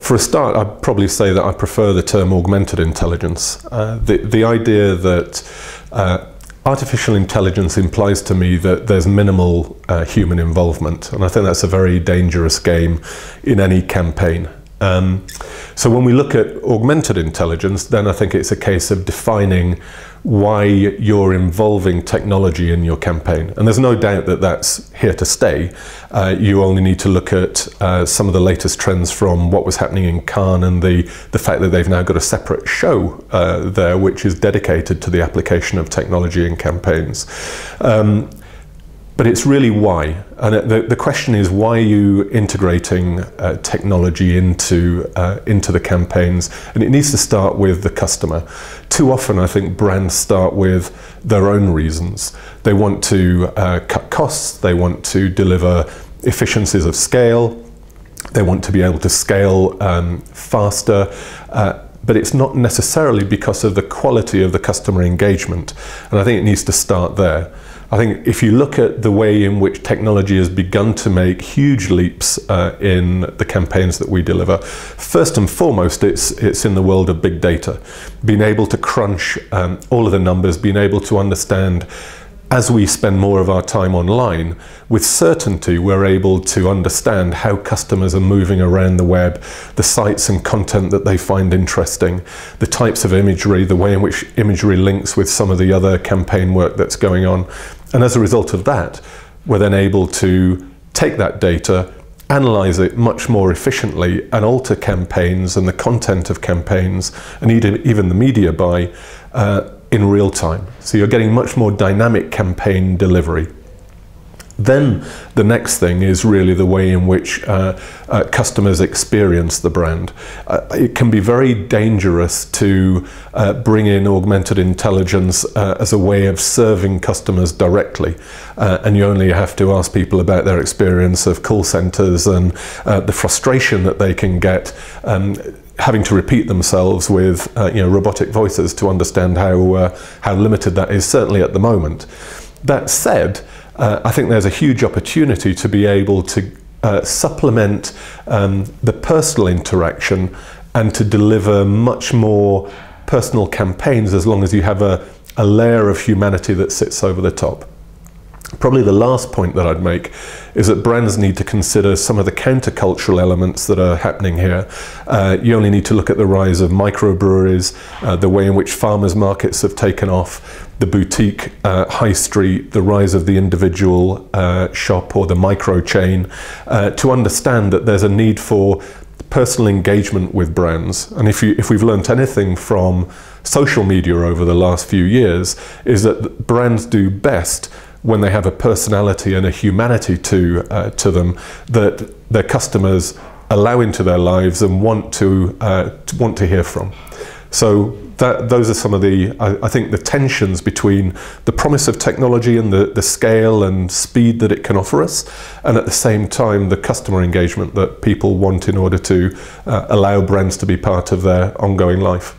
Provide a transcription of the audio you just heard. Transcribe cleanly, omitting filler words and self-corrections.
For a start, I'd probably say that I prefer the term augmented intelligence. The idea that artificial intelligence implies to me that there's minimal human involvement, and I think that's a very dangerous game in any campaign. So when we look at augmented intelligence, then I think it's a case of defining why you're involving technology in your campaign. And there's no doubt that that's here to stay. You only need to look at some of the latest trends from what was happening in Cannes and the fact that they've now got a separate show there which is dedicated to the application of technology in campaigns. But it's really why. And the question is, why are you integrating technology into the campaigns? And it needs to start with the customer. Too often, I think brands start with their own reasons. They want to cut costs, they want to deliver efficiencies of scale, they want to be able to scale faster, but it's not necessarily because of the quality of the customer engagement. And I think it needs to start there. I think if you look at the way in which technology has begun to make huge leaps in the campaigns that we deliver, first and foremost, it's in the world of big data. Being able to crunch all of the numbers, being able to understand, as we spend more of our time online, with certainty we're able to understand how customers are moving around the web, the sites and content that they find interesting, the types of imagery, the way in which imagery links with some of the other campaign work that's going on. And as a result of that, we're then able to take that data, analyze it much more efficiently, and alter campaigns and the content of campaigns, and even the media buy, in real time. So you're getting much more dynamic campaign delivery. Then the next thing is really the way in which customers experience the brand. It can be very dangerous to bring in augmented intelligence as a way of serving customers directly. And you only have to ask people about their experience of call centers and the frustration that they can get having to repeat themselves with robotic voices to understand how limited that is, certainly at the moment. That said, I think there's a huge opportunity to be able to supplement the personal interaction and to deliver much more personal campaigns as long as you have a layer of humanity that sits over the top. Probably the last point that I'd make is that brands need to consider some of the countercultural elements that are happening here. You only need to look at the rise of microbreweries, the way in which farmers markets have taken off, the boutique high street, the rise of the individual shop or the micro chain, to understand that there's a need for personal engagement with brands. And if we've learnt anything from social media over the last few years, is that brands do best when they have a personality and a humanity to them that their customers allow into their lives and want to hear from. So those are some of I think the tensions between the promise of technology and the scale and speed that it can offer us, and at the same time the customer engagement that people want in order to allow brands to be part of their ongoing life.